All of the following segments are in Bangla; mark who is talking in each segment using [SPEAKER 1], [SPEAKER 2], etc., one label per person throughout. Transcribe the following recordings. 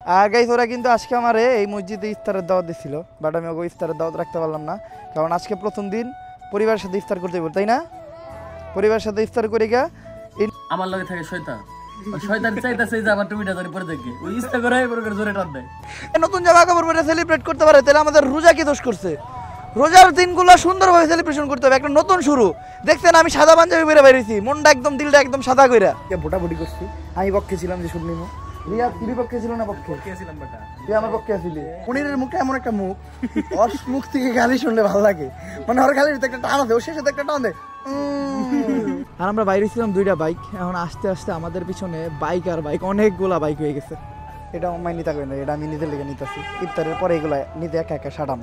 [SPEAKER 1] আর গাইস ওরা কিন্তু আজকে আমারে এই মসজিদে ইফতারের দাওয়াত দিছিল, বাট আমি ওই ইফতারের দাওয়াত রাখতে পারলাম না, কারণ আজকে প্রথম দিন পরিবারের সাথে ইফতার করতে হবে, তাই না? পরিবারের সাথে ইফতার করি গা
[SPEAKER 2] আমার লগে থাকে শয়তান, শয়তান চাইতাছে যে আবার টুমিটা ধরে পড়ে দেখে ওই ইচ্ছা করে জোরে টান দেয়।
[SPEAKER 1] নতুন জামা কাপড় পরে সেলিব্রেট করতে পারে, তাহলে আমাদের রোজা কি দোষ করছে? রোজার দিনগুলো সুন্দরভাবে সেলিব্রেশন করতে হবে, একটা নতুন শুরু। দেখছেন আমি সাদা পাঞ্জাবি পরে বেরিয়েছি, মনটা একদম দিলটা একদম সাদা কইরা ভোটাভুটি করছি। আমি পক্ষে ছিলাম যে শুনলিম, রিয়া তুমি পক্ষে ছিল না? পক্ষে ছিলাম বেটা, তুই আমার পক্ষে আসলি। মুনিরের মুখে এমন একটা মুখ, ওর মুখ থেকে গালি শুনলে ভালো লাগে, মানে ওর গালির একটা টান আছে, ওর শেষে একটা টান দেয়। আর আমরা বাইরে ছিলাম দুইটা বাইক, এখন আস্তে আস্তে আমাদের পিছনে বাইক আর বাইক অনেকগুলা বাইক হয়ে গেছে। এটা অনলাইন নিতে হবে না, এটা আমি নিজের লেগে নিতেছি। ইফতারের পরে এগুলা নিতে একা একা সাটাম।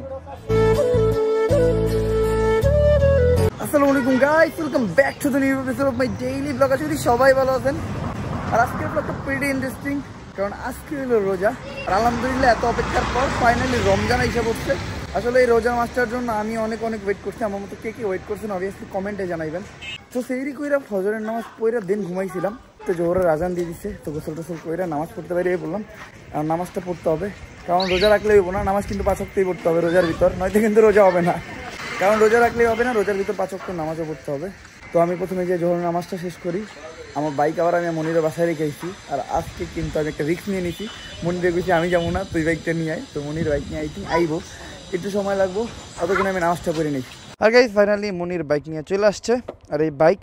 [SPEAKER 1] আসসালামু আলাইকুম guys, welcome back to the new episode of my daily blog. আশা করি সবাই ভালো আছেন। আর আজকের ব্লগটা প্রিটি ইন্টারেস্টিং, কারণ আজকে হলো রোজা। আর আলহামদুলিল্লাহ এত অপেক্ষার পর ফাইনালি রমজান এসে পড়ছে। আসলে এই রোজা মাসটার জন্য আমি অনেক ওয়েট করছি। আমার মতো কে কে ওয়েট করছেন অবভিয়াসলি কমেন্টে জানাইবেন। তো সেইরি কইরা ফজরের নামাজ পড়ে দিন ঘুমাইছিলাম, তো জোহরের আজান দিয়ে দিচ্ছে, তো গোসল টোসল কইরা নামাজ পড়তে বেরিয়ে বললাম। আর নামাজটা পড়তে হবে, কারণ রোজা রাখলেই হবো না, নামাজ কিন্তু 5 ওয়াক্তই পড়তে হবে রোজার ভিতর, নয়তো কিন্তু রোজা হবে না। কারণ রোজা রাখলেই হবে না, রোজার ভিতর 5 ওয়াক্ত নামাজও পড়তে হবে। তো আমি প্রথমে যে জোহরের নামাজটা শেষ করি, আমার বাইক আবার আমি মনিরের বাসায় রেখেছি। আর আজকে কিন্তু আমি একটা রিস্ক নিয়ে নিছি, মনিরে গেছি আমি যাবো না, তুই বাইকটা নিয়ে আয়। তো মনির বাইক নিয়ে আইবো, একটু সময় লাগবো, ততক্ষণে আমি নামাজটা করে নিই। আর গাইস ফাইনালি মনির বাইক নিয়ে চলে আসছে। আর এই বাইক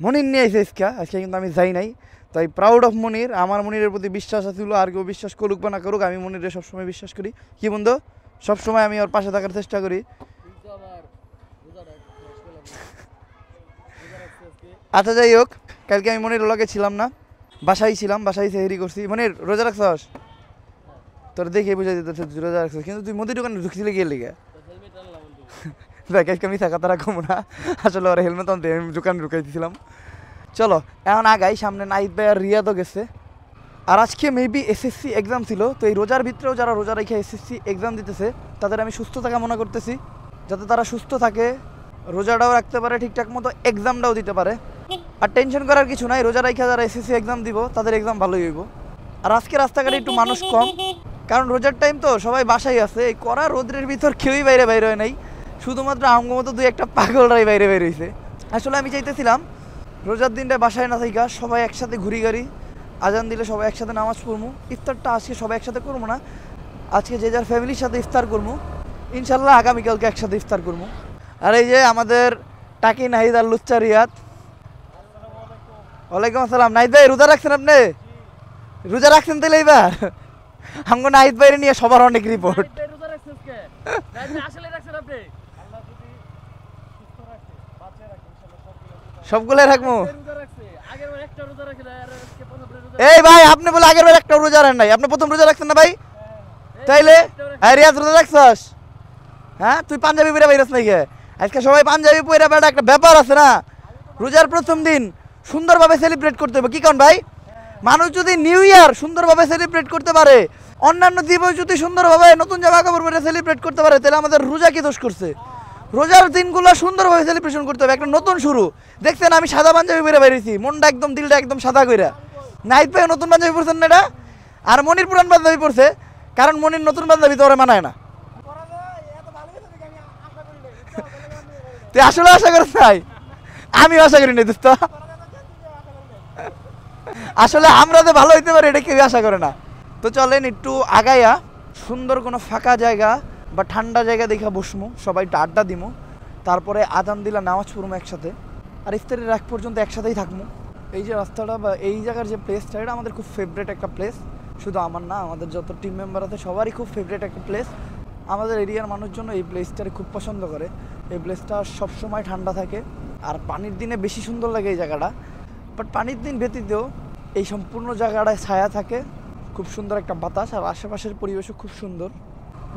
[SPEAKER 1] মনির নিয়ে আইসে আজকে কিন্তু আমি যাই নাই, তাই প্রাউড অফ মনির। আমার মনিরের প্রতি বিশ্বাস আছিল, আর কেউ বিশ্বাস করুক বা না করুক, আমি মনিরে সবসময় বিশ্বাস করি। কি বন্ধু, সবসময় আমি ওর পাশে থাকার চেষ্টা করি। আচ্ছা যাই হোক, কালকে আমি মনির লগে ছিলাম না, বাসায় ছিলাম, বাসায় সেহেরি করছি। মনির রোজা রাখছস? তোর দেখে বুঝাই দিতে রোজা রাখছস, কিন্তু তুই মুদির দোকানে ঢুকছিলি গিয়ে লিগে দেখ আজকে আমি থাকা তারা কমো না। আসলে ওরা হেলমেট আনতে আমি দোকানে ঢুকাই দিয়েছিলাম। চলো এখন আগাই, সামনে নাইট ভাই আর রিয়াদও গেছে। আর আজকে মেবি এসএসসি এক্সাম ছিল, তো এই রোজার ভিতরেও যারা রোজা রেখে এসএসসি এক্সাম দিতেছে তাদের আমি সুস্থতা কামনা করতেছি, যাতে তারা সুস্থ থাকে, রোজাটাও রাখতে পারে ঠিকঠাক মতো, এক্সামটাও দিতে পারে। আর টেনশন করার কিছু নাই, রোজা রাখা যারা এসএসসি এক্সাম দিব তাদের এক্সাম ভালোই হইব। আর আজকে রাস্তাঘাটে একটু মানুষ কম, কারণ রোজার টাইম তো সবাই বাসায় আছে। এই কড়া রোদ্রের ভিতর কেউই বাইরে হয় নাই, শুধুমাত্র আমগো মতো 2-1টা পাগলরাই বাইরে হয়েছে। আসলে আমি চাইতেছিলাম রোজার দিনটা বাসায় না থাকা সবাই একসাথে ঘুরি গাড়ি, আজান দিলে সবাই একসাথে নামাজ পড়বো। ইফতারটা আজকে সবাই একসাথে করবো না, আজকে যে যার ফ্যামিলির সাথে ইফতার করবো, ইনশাল্লাহ আগামীকালকে একসাথে ইফতার করবো। আর এই যে আমাদের টাকি নাহিদ আর লুচ্চা রিয়াদ। ওয়ালাইকুম আসসালাম। নাহিদ ভাই রোজা রাখছেন? আপনি রোজা রাখছেন তাহলে এবার? আমগো নাহিদ ভাইরে নিয়ে সবার অনেক রিপোর্ট। সবগুলাই রাখবো। এই ভাই আপনি বলে আগের বার একটা রোজা রাখেন নাই, আপনি প্রথম রোজা রাখছেন না ভাই? তাইলে রিয়াজ রোজা রাখছস? হ্যাঁ তুই পাঞ্জাবি পরে বাইরাস নাই কে? আজকে সবাই পাঞ্জাবি পরে বেটা, একটা ব্যাপার আছে না, রোজার প্রথম দিন সুন্দরভাবে সেলিব্রেট করতে হবে। কি কোন ভাই? মানুষ যদি নিউ ইয়ার সুন্দরভাবে সেলিব্রেট করতে পারে, অন্যান্য দিবস যদি সুন্দরভাবে নতুন জামা কাপড় পরে সেলিব্রেট করতে পারে, তাহলে আমাদের রোজা কি দোষ করছে? রোজার দিনগুলো সুন্দরভাবে সেলিব্রেশন করতে হবে, একটা নতুন শুরু। দেখছেন আমি সাদা পাঞ্জাবি পরে বেরিয়েছি, মনটা একদম দিলটা একদম সাদা কইরা। নাইট ভাই নতুন পাঞ্জাবি পরছেন না এটা, আর মনির পুরান পাঞ্জাবি পরছে, কারণ মনির নতুন পাঞ্জাবি তো ওরা মানায় না। তুই আসলে আশা করিস নাই? আমি আশা করি নাই দোস্ত, আসলে আমরা তো ভালো হইতে পারি এটা কেউ আশা করে না। তো চলেন একটু আগাইয়া সুন্দর কোনো ফাঁকা জায়গা বা ঠান্ডা জায়গা দেখা বসমু, সবাই একটু আড্ডা দিমু, তারপরে আজান দিলা নামাজ পড়বো একসাথে, আর ইফতারের আগ পর্যন্ত একসাথেই থাকবো। এই যে রাস্তাটা বা এই জায়গার যে প্লেসটা, এটা আমাদের খুব ফেভারিট একটা প্লেস। শুধু আমার না, আমাদের যত টিম মেম্বার আছে সবারই খুব ফেভারিট একটা প্লেস। আমাদের এরিয়ার মানুষজন এই প্লেসটারে খুব পছন্দ করে। এই প্লেসটা সবসময় ঠান্ডা থাকে, আর পানির দিনে বেশি সুন্দর লাগে এই জায়গাটা। বাট পানির দিন ব্যতীত এই সম্পূর্ণ জায়গাটায় ছায়া থাকে, খুব সুন্দর একটা বাতাস, আর আশেপাশের পরিবেশও খুব সুন্দর,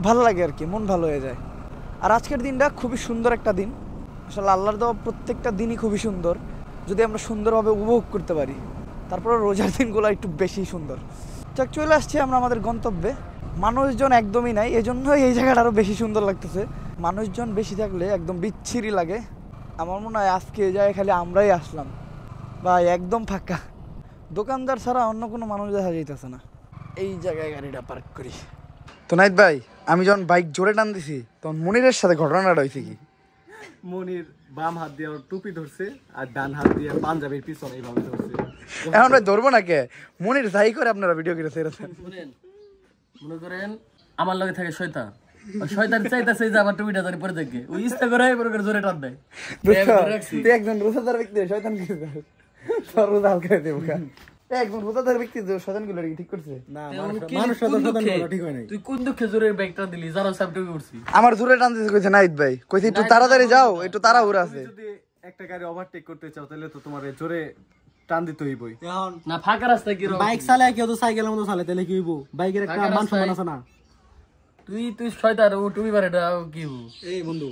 [SPEAKER 1] ভালো লাগে আর কি, মন ভালো হয়ে যায়। আর আজকের দিনটা খুবই সুন্দর একটা দিন। আসলে আল্লাহর দেওয়া প্রত্যেকটা দিনই খুবই সুন্দর, যদি আমরা সুন্দরভাবে উপভোগ করতে পারি। তারপরে রোজার দিনগুলো একটু বেশি সুন্দর। যাক চলে আসছি আমরা আমাদের গন্তব্যে। মানুষজন একদমই নাই, এজন্যই এই জায়গাটা আরও বেশি সুন্দর লাগতেছে। মানুষজন বেশি থাকলে একদম বিচ্ছিরি লাগে। আমার মনে হয় আজকে এই জায়গায় খালি আমরাই আসলাম, বা একদম ফাঁকা, দোকানদার ছাড়া অন্য কোনো মানুষ দেখা যাইতেছে না। এই জায়গায় গাড়িটা পার্ক করি। তো নাইত ভাই, আমি যখন বাইক জোরে টান দিছি তখন মনিরের সাথে ঘটনাটা হয়েছে কি,
[SPEAKER 3] মনির বাম হাত দিয়ে ওর টুপি ধরছে আর ডান হাত দিয়ে পাঞ্জাবির পিছনে এইভাবে ধরছে।
[SPEAKER 1] এখন ভাই ধরবো না কে, মনির যাই করে আপনারা ভিডিও করে ছেড়েছেন।
[SPEAKER 2] মনে করেন আমার লগে থাকে শয়তান, ওই শয়তান চাইতাছে যে আমার টুপিটা ধরে পরে দেখে, ওই ইচ্ছা করে পরে করে জোরে টান দেয়।
[SPEAKER 1] তুই একজন রোজাদার ব্যক্তি, শয়তান কি তোর রোজা হালকা হয়ে দেবো। একজন রোজাদার ব্যক্তি শয়তান গুলো ঠিক করছে
[SPEAKER 3] না, মানুষ সাথে শয়তান বলা ঠিক হয় নাই।
[SPEAKER 2] তুই কোন দুঃখে জোরে ব্যাগটা দিলি যারা সব টুপি উঠছি?
[SPEAKER 1] আমার জোরে টান দিতে কইছে নাইত ভাই, কইছে একটু তাড়াতাড়ি যাও, একটু তাড়াহুড়া আছে।
[SPEAKER 3] যদি একটা গাড়ি ওভারটেক করতে চাও তাহলে তো তোমার জোরে টান দিতে হইবই। এখন
[SPEAKER 2] না ফাঁকা রাস্তায় কি
[SPEAKER 3] বাইক চালায় কেউ তো সাইকেলের মতো চালায় তাহলে কি হইব? বাইকের একটা মান সম্মান আছে না?
[SPEAKER 2] তুই শয়তান, ও টুপি বারেটা কি হবো?
[SPEAKER 3] এই বন্ধু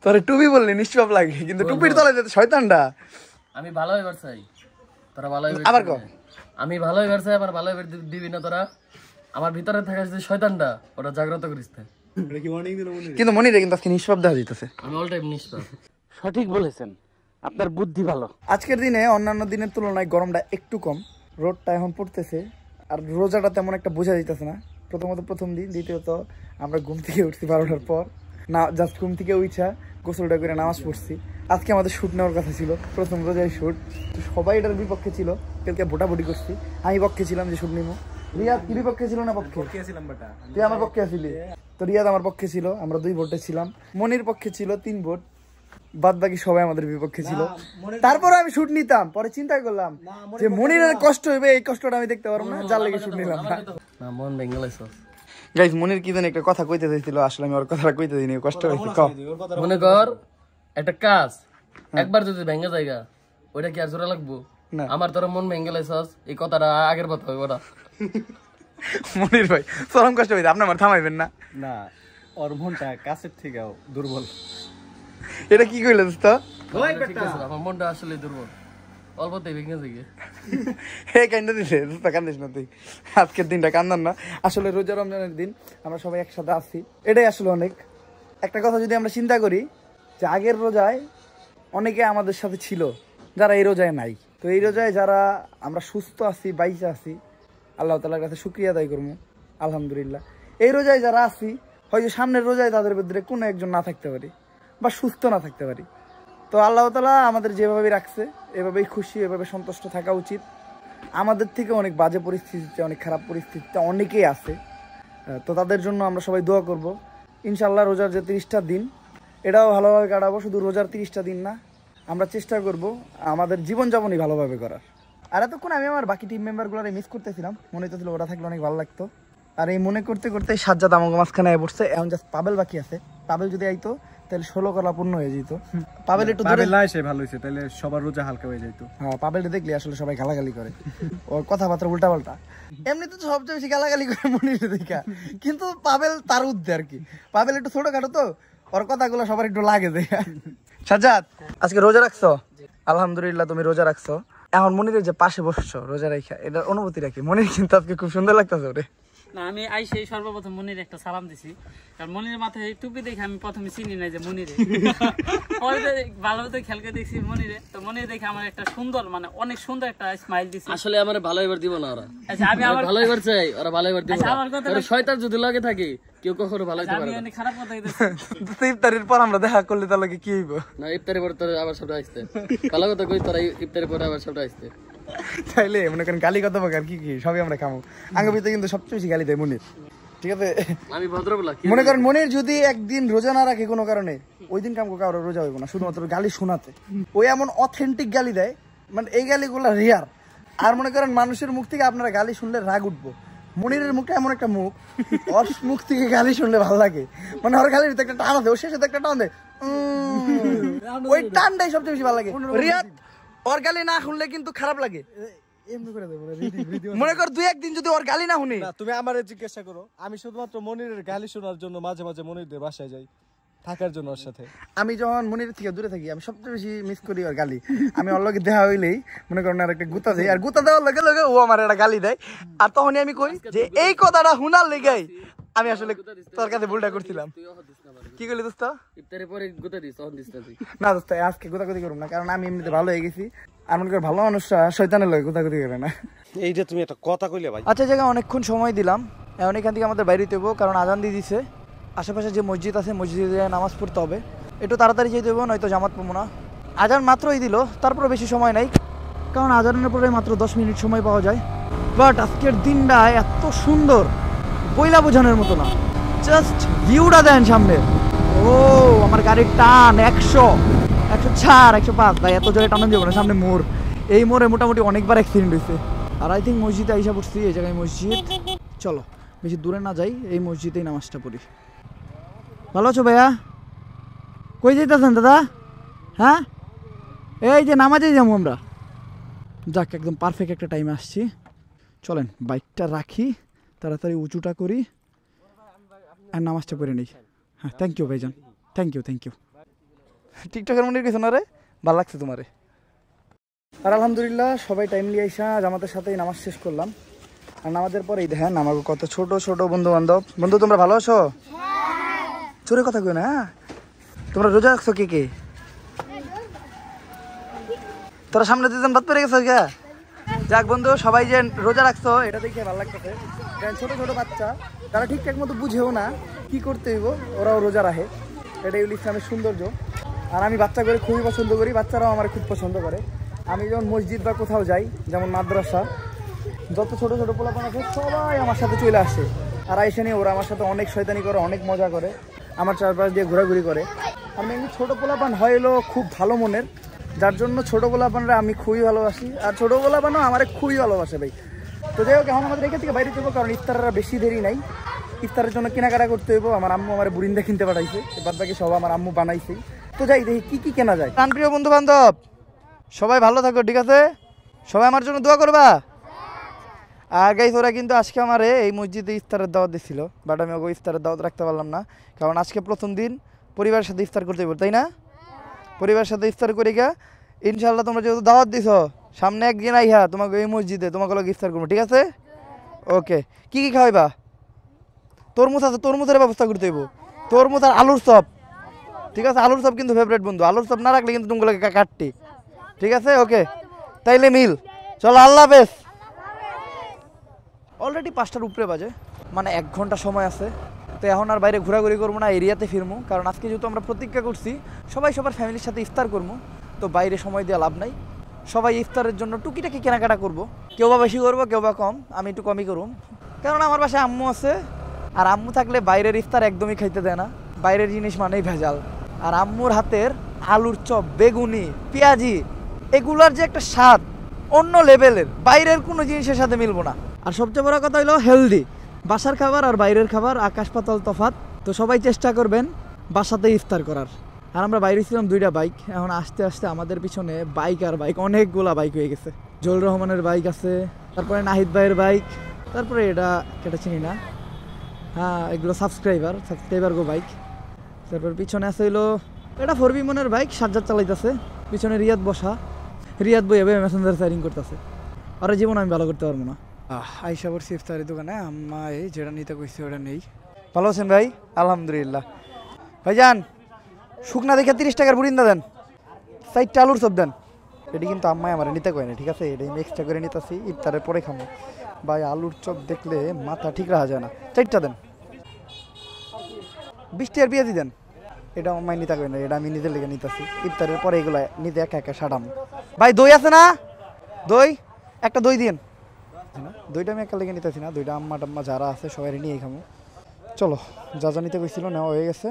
[SPEAKER 1] তোরে টুপি বললি নিশ্চয় লাগে, কিন্তু টুপির তলায় যেতে শয়তানটা।
[SPEAKER 2] আমি ভালো হইবার চাই, তোরা ভালো হইবার
[SPEAKER 1] আবার কও।
[SPEAKER 2] আমি ভালো হইবার চাই, আমার ভালো হইবার দিবি না তোরা। আমার ভিতরে থাকা যে শয়তানটা ওটা জাগ্রত করিস না।
[SPEAKER 3] এটা কি ওয়ার্নিং দিল মনির?
[SPEAKER 1] কিন্তু মনিরে কিন্তু আজকে নিষ্পাপ দেখা দিতেছে।
[SPEAKER 2] আমি অল টাইম নিষ্পাপ।
[SPEAKER 4] সঠিক বলেছেন, আপনার বুদ্ধি ভালো।
[SPEAKER 1] আজকের দিনে অন্যান্য দিনের তুলনায় গরমটা একটু কম, রোদটা এখন পড়তেছে, আর রোজাটা তেমন একটা বোঝা যাইতেছে না। প্রথমত প্রথম দিন, দ্বিতীয়ত আমরা ঘুম থেকে উঠছি 12টার পর, না জাস্ট ঘুম থেকে উঠা গোসলটা করে নামাজ পড়ছি। আজকে আমাদের শ্যুট নেওয়ার কথা ছিল, প্রথম রোজায় শ্যুট, তো সবাই এটার বিপক্ষে ছিল। কালকে ভোটাভুটি করছি, আমি পক্ষে ছিলাম যে শ্যুট নিব। রিয়াদ কি বিপক্ষে ছিল না পক্ষে? তুই আমার পক্ষে আসলি, তো রিয়াদ আমার পক্ষে ছিল, আমরা 2 ভোটে ছিলাম। মনির পক্ষে ছিল 3 ভোট, বাদ বাকি সবাই আমাদের বিপক্ষে ছিল। তারপরে আমি শুট নিতাম, পরে চিন্তা করলাম যে মনিরের কষ্ট হইবে, এই কষ্টটা আমি দেখতে পারবো না, যার লেগে শুট নিলাম না।
[SPEAKER 2] না মন ভেঙে লাইছস।
[SPEAKER 1] গাইস, মনির কি জানি একটা কথা কইতে চাইছিল, আসলে আমি ওর কথাটা কইতে দিইনি, কষ্ট হইছে। কও।
[SPEAKER 2] মনে কর একটা কাজ একবার যদি ভেঙে যায়গা, ওইটা কি আর জোড়া লাগবো?
[SPEAKER 1] না।
[SPEAKER 2] আমার তোর মন ভেঙে লাইছস, এই কথাটা আগের কথা হইব না।
[SPEAKER 1] মনির ভাই চরম কষ্ট হইছে, আপনি আমার থামাইবেন না।
[SPEAKER 3] না, ওর মনটা কাছের থেকেও দুর্বল।
[SPEAKER 1] এটা কি কইলে দোস্ত?
[SPEAKER 2] ঠিক আছে, আমার মনটা আসলে দুর্বল, অল্পতেই ভেঙে যায়।
[SPEAKER 1] হে কান্দা দিছে দোস্ত, কান্দিস না তুই, আজকের দিনটা কান্দান না। আসলে রোজা রমজানের দিন আমরা সবাই একসাথে আছি, এটাই আসলে অনেক। একটা কথা যদি আমরা চিন্তা করি যে আগের রোজায় অনেকে আমাদের সাথে ছিল যারা এই রোজায় নাই, তো এই রোজায় যারা আমরা সুস্থ আছি, বাইচে আছি, আল্লাহ তাআলার কাছে শুকরিয়া আদায় করবো, আলহামদুলিল্লাহ। এই রোজায় যারা আছি, হয়তো সামনের রোজায় তাদের ভিতরে কোনো একজন না থাকতে পারি বা সুস্থ না থাকতে পারি, তো আল্লাহ তাআলা আমাদের যেভাবে রাখছে এভাবেই খুশি, এভাবে সন্তুষ্ট থাকা উচিত। আমাদের থেকে অনেক বাজে পরিস্থিতিতে, অনেক খারাপ পরিস্থিতিতে অনেকেই আছে, তো তাদের জন্য আমরা সবাই দোয়া করব। ইনশাআল্লাহ রোজার যে 30টা দিন, এটাও ভালোভাবে কাটাবো। শুধু রোজার 30টা দিন না, আমরা চেষ্টা করব আমাদের জীবনযাপনই ভালোভাবে করার। আর এতক্ষণ আমি আমার বাকি টিম মেম্বারগুলোরে মিস করতেছিলাম, মনে হচ্ছিল ওরা থাকলে অনেক ভালো লাগতো। আর এই মনে করতে করতে সাজ্জাদ আমাকে মাঝখানে বসছে, এখন জাস্ট পাবেল বাকি আছে। পাবেল যদি আইতো তাহলে 16 কলা পূর্ণ হয়ে যেত। পাবেল একটু দূরে
[SPEAKER 3] সে ভালো হয়েছে, তাহলে সবার রোজা হালকা হয়ে যেত।
[SPEAKER 1] হ্যাঁ, পাবেলটা দেখলে আসলে সবাই গালাগালি করে, ওর কথাবার্তা উল্টা পাল্টা। এমনিতে তো সবচেয়ে বেশি গালাগালি করে মনির দেখা, কিন্তু পাবেল তার উদ্দে আর কি। পাবেল একটু ছোটখাটো তো, ওর কথাগুলো সবার একটু লাগে দেখা। সাজ্জাদ, আজকে রোজা রাখছো? আলহামদুলিল্লাহ, তুমি রোজা রাখছো। এখন মনিরের যে পাশে বসছো রোজা রাখা, এটার অনুভূতি রাখি? মনির কিন্তু আজকে খুব সুন্দর লাগতেছে ওরে।
[SPEAKER 4] না, আমি আইসে সর্বপ্রথম মনির একটা সালাম দিছি, কারণ মনির মাথায় টুপি দেখে আমি প্রথমে চিনি নাই যে মনিরে। ভালোভাবে খেয়াল করে দেখছি মনিরে, তো মনির দেখে আমার একটা সুন্দর, মানে অনেক সুন্দর একটা স্মাইল দিছি।
[SPEAKER 2] আসলে আমার ভালো হইবার দিব না ওরা।
[SPEAKER 4] আচ্ছা, আমি আমার
[SPEAKER 2] ভালো হইবার চাই, ওরা ভালো হইবার দিব
[SPEAKER 4] আচ্ছা,
[SPEAKER 2] না।
[SPEAKER 4] আমার কথা
[SPEAKER 2] ওরা শয়তান যদি লাগে থাকে, কেউ কখনো ভালো হইতে
[SPEAKER 4] আমি
[SPEAKER 2] পারে না।
[SPEAKER 4] অনেক খারাপ কথা কইতেছি।
[SPEAKER 1] তো ইফতারের পর আমরা দেখা করলে তাহলে কি হইব?
[SPEAKER 2] না, ইফতারের পর তোর আবার সবটা আসতে ভালো কথা কই, তোরা ইফতারের পরে আবার সবটা আসতে
[SPEAKER 1] তাইলে মনে করেন গালি কত প্রকার কি কি সবই আমরা খামো। আঙ্গ ভিতরে কিন্তু সবচেয়ে বেশি গালি দেয় মনির, ঠিক আছে?
[SPEAKER 2] আমি ভদ্রবলা।
[SPEAKER 1] মনে করেন মনির যদি একদিন রোজা না রাখে কোনো কারণে, ওই দিন কামকে কারো রোজা হইব না, শুধুমাত্র গালি শোনাতে। ওই এমন অথেন্টিক গালি দেয়, মানে এই গালিগুলো রিয়ার। আর মনে করেন মানুষের মুখ থেকে আপনারা গালি শুনলে রাগ উঠবো, মনিরের মুখটা এমন একটা মুখ, ওর মুখ থেকে গালি শুনলে ভালো লাগে। মানে ওর গালির একটা টান আছে, ওর শেষে একটা টান দেয়, ওই টানটাই সবচেয়ে বেশি ভালো লাগে। রিয়াদ, ওর গালি না শুনলে কিন্তু খারাপ লাগে। মনে কর 2-1 দিন যদি ওর গালি না শুনি।
[SPEAKER 3] তুমি আমারে জিজ্ঞাসা করো, আমি শুধুমাত্র মনিরের গালি শোনার জন্য মাঝে মাঝে মনিরদের বাসায় যাই থাকার জন্য ওর সাথে।
[SPEAKER 1] আমি যখন মনিরের থেকে দূরে থাকি, আমি সবচেয়ে বেশি মিস করি ওর গালি। আমি ওর লগে দেখা হইলেই মনে করেন আর একটা গুতা দেয়, আর গুতা দেওয়ার লগে লগে ও আমার একটা গালি দেয়। আর তখনই আমি কই যে এই কথাটা শুনার লেগাই আমি আসলে তোর কাছে ভুলটা করছিলাম। কি করলি দোস্ত?
[SPEAKER 2] ইফতারের পরে গোটা দিস, তখন দিস না তুই।
[SPEAKER 1] না দোস্ত, আজকে গোতাগুতি করুম না, কারণ আমি এমনিতে ভালো হয়ে গেছি। আর মনে কর ভালো মানুষরা শয়তানের লয় কোথাকুতি করে না।
[SPEAKER 3] এইটা তুমি একটা কথা কইলে ভাই।
[SPEAKER 1] আচ্ছা জায়গায় অনেকক্ষণ সময় দিলাম, এখন এখান থেকে আমাদের বাইরে দেবো, কারণ আজান দিয়ে দিছে। আশেপাশে যে মসজিদ আছে মসজিদে নামাজ পড়তে হবে, একটু তাড়াতাড়ি যেতে দেবো, নয়তো জামাত পাবো না। আজান মাত্রই দিল, তারপরে বেশি সময় নাই, কারণ আজানের পরে মাত্র 10 মিনিট সময় পাওয়া যায়। বাট আজকের দিনটা এত সুন্দর, বইলা বোঝানোর মতো না। জাস্ট ভিউটা দেন সামনে। ও আমার গাড়ির টান 100, 104, 105। ভাই এত জোরে টানা যাবো না, সামনে মোড়। এই মোড়ে মোটামুটি অনেকবার অ্যাক্সিডেন্ট হয়েছে। আর আই থিঙ্ক মসজিদে আইসা পড়ছি, এই জায়গায় মসজিদ। চলো বেশি দূরে না যাই, এই মসজিদেই নামাজটা পড়ি। ভালো আছো ভাইয়া? কই যাইতেছেন দাদা? হ্যাঁ এই যে নামাজে যাবো আমরা। যাক একদম পারফেক্ট একটা টাইমে আসছি। চলেন বাইকটা রাখি, তাড়াতাড়ি উঁচুটা করি আর নামাজটা পড়ে নিই। হ্যাঁ থ্যাংক ইউ ভাইজান, থ্যাংক ইউ থ্যাংক ইউ। টিকটকের মনে কিছু না রে, ভালো লাগছে তোমারে। আর আলহামদুলিল্লাহ সবাই টাইমলি আইসা জামাতের সাথেই নামাজ শেষ করলাম। আর নামাজের পরেই দেখেন আমার কত ছোট ছোট বন্ধু বান্ধব। বন্ধু তোমরা ভালো আছো? চোরে কথা কই না। তোমরা রোজা রাখছো কে কে? তোরা সামনে দুজন বাদ পেরে গেছো কে? যাক বন্ধু সবাই যে রোজা রাখছো এটা দেখে ভালো লাগতেছে। কারণ ছোট ছোট বাচ্চা তারা ঠিকঠাক মতো বুঝেও না কি করতে হইব, ওরাও রোজা রাখে। এটাই হলো ইসলামের সৌন্দর্য। আর আমি বাচ্চা করে খুবই পছন্দ করি, বাচ্চারাও আমার খুব পছন্দ করে। আমি যখন মসজিদ বা কোথাও যাই, যেমন মাদ্রাসা, যত ছোট ছোট পোলাপান আছে সবাই আমার সাথে চলে আসে। আর আইসে নিয়ে ওরা আমার সাথে অনেক শয়তানি করে, অনেক মজা করে, আমার চারপাশ দিয়ে ঘোরাঘুরি করে। আর মেনলি ছোটো পোলাপান হইলো খুব ভালো মনের, যার জন্য ছোটো পোলাপানরা আমি খুবই ভালোবাসি। আর ছোটো পোলাপানও আমার খুবই ভালোবাসে ভাই। তো যাই হোক এখন আমাদের এখান থেকে বাইরে যাবো, কারণ ইফতাররা বেশি দেরি নাই। ইফতারের জন্য কেনাকাটা করতে হইব। আমার আম্মু আমার বুরিন্দা কিনতে পাঠাইছে, বাদ বাকি সব আমার আম্মু বানাইছে। তো যাই দেখি কি কি কেনা যায়। প্রিয় বন্ধু বান্ধব সবাই ভালো থাকো, ঠিক আছে? সবাই আমার জন্য দোয়া করবা। আর গাইস ওরা কিন্তু আজকে আমার এই মসজিদে ইফতারের দাওয়াত দিছিল, বাট আমি ওই ইফতারের দাওয়াত রাখতে পারলাম না, কারণ আজকে প্রথম দিন পরিবারের সাথে ইফতার করতে পারবো, তাই না? পরিবারের সাথে ইফতার করি গা ইনশাল্লাহ। তোমরা যেহেতু দাওয়াত দিছ, সামনে একদিন আইহা তোমাকে এই মসজিদে তোমাকে লোক ইফতার করবো, ঠিক আছে? ওকে, কি কি খাওয়াইবা? তরমুজ আছে, তরমুজের ব্যবস্থা করতে হইব। তরমুজ আর আলুর চপ, ঠিক আছে? আলুর চপ কিন্তু ফেভারিট বন্ধু, আলুর চপ না রাখলে কিন্তু তোমাকে কাটটি, ঠিক আছে? ওকে তাইলে মিল, চলো আল্লাহ হাফেজ। অলরেডি 5টার উপরে বাজে, মানে 1 ঘন্টা সময় আছে। তো এখন আর বাইরে ঘোরাঘুরি করবো না, এরিয়াতে ফিরবো, কারণ আজকে যেহেতু আমরা প্রতিজ্ঞা করছি সবাই সবার ফ্যামিলির সাথে ইফতার করবো, তো বাইরে সময় দেওয়া লাভ নাই। সবাই ইফতারের জন্য টুকিটাকি কেনাকাটা করবো, কেউ বা বেশি করবো কেউ বা কম। আমি একটু কমই করব, কারণ আমার বাসায় আম্মু আছে, আর আম্মু থাকলে বাইরের ইফতার একদমই খাইতে দেয় না। বাইরের জিনিস মানেই ভেজাল। আর আম্মুর হাতের আলুর চপ, বেগুনি, পেঁয়াজি, এগুলার যে একটা স্বাদ অন্য লেভেলের, বাইরের কোনো জিনিসের সাথে মিলবো না। আর সবচেয়ে বড় কথা হলো হেলদি। বাসার খাবার আর বাইরের খাবার আকাশ পাতাল তফাৎ। তো সবাই চেষ্টা করবেন বাসাতে ইফতার করার। আর আমরা বাইরে ছিলাম 2টা বাইক, এখন আস্তে আস্তে আমাদের পিছনে বাইক আর বাইক, অনেকগুলা বাইক হয়ে গেছে। জহুর রহমানের বাইক আছে, তারপরে নাহিদ ভাইয়ের বাইক, তারপরে এটা চিনি না, হ্যাঁ এগুলো সাবস্ক্রাইবার গো বাইক। তারপর পিছনে আছে হইলো এটা 4B মনের বাইক, সাজ্জাদ চালাইতেছে, পিছনে রিয়াদ বসা, রিয়াদ বই এভাবে মেসেঞ্জার সাইরিং করতেছে। আর জীবন আমি ভালো করতে পারবো না। আইসা পড়ছি ইফতারের দোকানে, আম্মা এই যেটা নিতে কইছে ওটা নেই। ভালো আছেন ভাই? আলহামদুলিল্লাহ। ভাইজান শুকনা দেখে 30 টাকার বুরিন্দা দেন, 4টা আলুর চপ দেন। এটি কিন্তু আম্মাই আমার নিতে কয় না, ঠিক আছে? এটা আমি এক্সট্রা করে নিতেছি, ইফতারের পরে খাবো। ভাই আলুর চপ দেখলে মাথা ঠিক রাখা যায় না। 4টা দেন। 20 টাকার পেঁয়াজি দেন। এটা আম্মাই নিতে কয় না, এটা আমি নিজের লেগে নিতেছি। ইফতারের পরে এগুলো নিতে একা একা সাটাম। ভাই দই আছে না? দই একটা দই দিন। দইটা আমি একা লেগে নিতেছি না, দইটা আম্মা টাম্মা যারা আছে সবাই নিয়ে খাবো। চলো যা যা নিতে কইছিল নেওয়া হয়ে গেছে,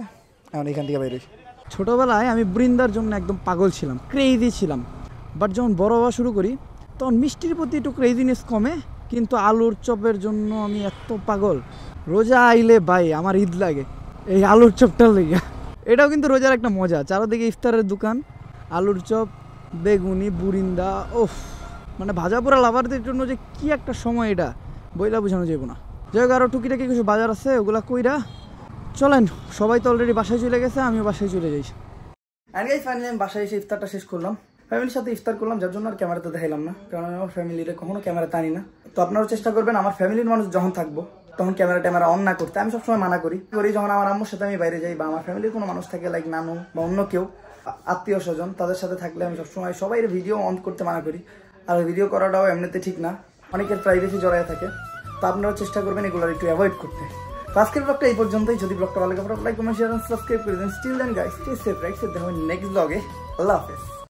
[SPEAKER 1] এখন এখান থেকে বাইরে। ছোটোবেলায় আমি বৃন্দার জন্য একদম পাগল ছিলাম, ক্রেজি ছিলাম। বাট যখন বড় হওয়া শুরু করি তখন মিষ্টির প্রতি একটু ক্রেজিনেস কমে, কিন্তু আলুর চপের জন্য আমি এত পাগল। রোজা আইলে ভাই আমার ঈদ লাগে এই আলুর চপটার লেগে। এটাও কিন্তু রোজার একটা মজা, চারদিকে ইফতারের দোকান, আলুর চপ, বেগুনি, বুরিন্দা, ওফ, মানে ভাজা পোড়া লাভারদের জন্য যে কি একটা সময়, এটা বইলা বোঝানো যাবো না। যাই হোক আরও টুকিটাকি কিছু বাজার আছে, ওগুলা কইরা চলেন। সবাই তো অলরেডি বাসায় চলে গেছে, আমিও বাসায় চলে যাই। অ্যান্ড গাইস ফাইনালি আমি বাসায় এসে ইফতারটা শেষ করলাম, ফ্যামিলির সাথে ইফতার করলাম, যার জন্য আর ক্যামেরাতে দেখাইলাম না, কারণ আমি আমার ফ্যামিলিরে কখনো ক্যামেরাতে আনি না। তো আপনারাও চেষ্টা করবেন আমার ফ্যামিলির মানুষ যখন থাকবো তখন ক্যামেরা অন না করতে। আমি সবসময় মানা করি যখন আমার আম্মুর সাথে আমি বাইরে যাই বা আমার ফ্যামিলির কোনো মানুষ থাকে, লাইক নানু বা অন্য কেউ, আত্মীয় স্বজন তাদের সাথে থাকলে আমি সবসময় সবাই ভিডিও অন করতে মানা করি। আর ভিডিও করাটাও এমনিতে ঠিক না, অনেকের প্রাইভেসি জড়ায় থাকে। তো আপনারাও চেষ্টা করবেন এগুলো একটু অ্যাভয়েড করতে। তো আজকের ব্লগটা এই পর্যন্তই। যদি ব্লগটা ভালো লাগে লাইক কমেন্ট শেয়ার সাবস্ক্রাইব করে দেন। Still then guys, stay safe, right safe. দেখা হবে নেক্সট ব্লগে। আল্লাহ হাফেজ।